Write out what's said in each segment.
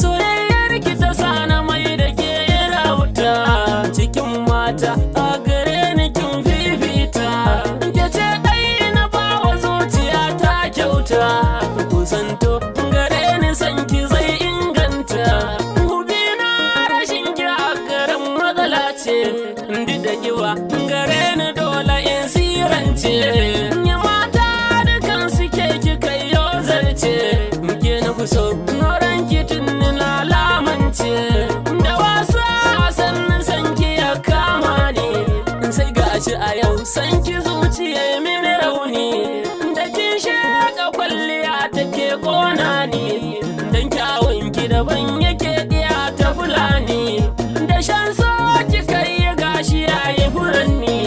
soyayyar ki ta sana mai da ke rauta cikin mata a gare ni kin fifita ke ce ɗai na bawa zuciya ta kyauta kusanto gare ni san ki zai inganta hubina rashin ki a garin matsala ce da kiwa gare ni dole in sirance ya mata dukan suke ki kai yau zarce muke na kuso noran ki tunni na lamance da wasa sannan sanki ya kama ni sai gashi a yau sanki zuciya mini rauni da kin shaka kwalliya take kona ni dan kyawun ki daban yake diya ta fulani da shan so ki kai gashi yayi furanni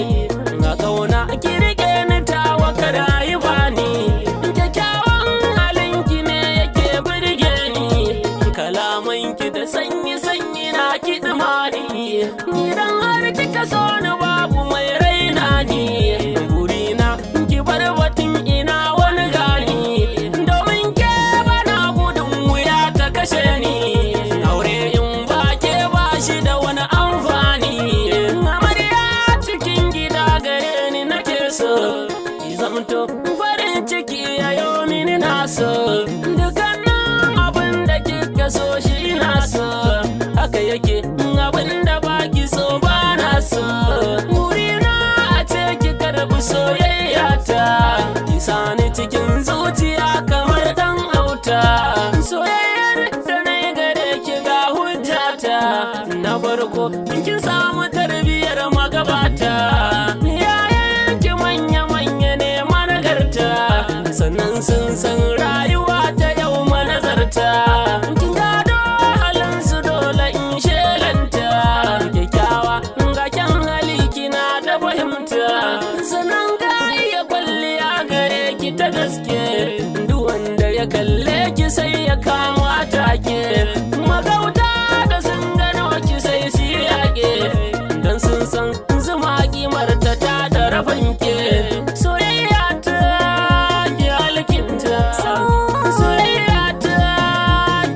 ga kauna ki rike ni tawa kada yi bani kyakkyawan halin ki ne yake burge ni kalaman ki da sanyi sanyi na ki dumani idan har kika so ni babu mai raina ni burina ki bar batun ina wani gani domin ke bana gudun wuya ta kashe ni aure in ba ke ba shi da wani amfani amarya cikin gida gare ni nake so ki zamto farin ciki yayo mini na so dukkanin abin da kika so shi na so haka yake abin da baki so ba na so burina a ce ki karbi soyayya ta ki sani cikin zuciya kamar dan auta soyayyar da na yi gare ki ga hujjata na farko kin samu tarbiyyar magabata yayan ki manya-manya ne managarta sannan sun san rayuwa ta yau manazarta kin gado halin su dole in shelanta kyakkyawa ga kyan hali kina da fahimta sannan ga iya kwalliya gare ki ta gaske duk wanda ya kalle ki sai ya kama take magauta da sun gano ki sai su yaƙe don sun san zuma kimar ta da rafanke soyayya ta ki halkinta soyayya ta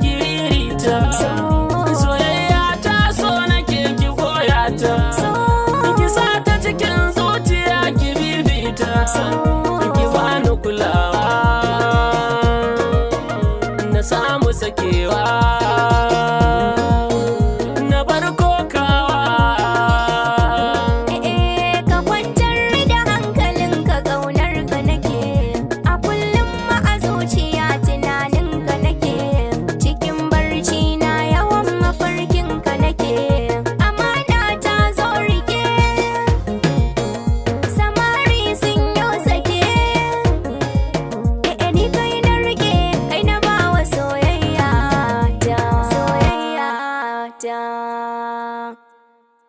ki ririta soyayya ta so nake ki goya ta ki sa ta cikin zuciya ki bibita ki bani kula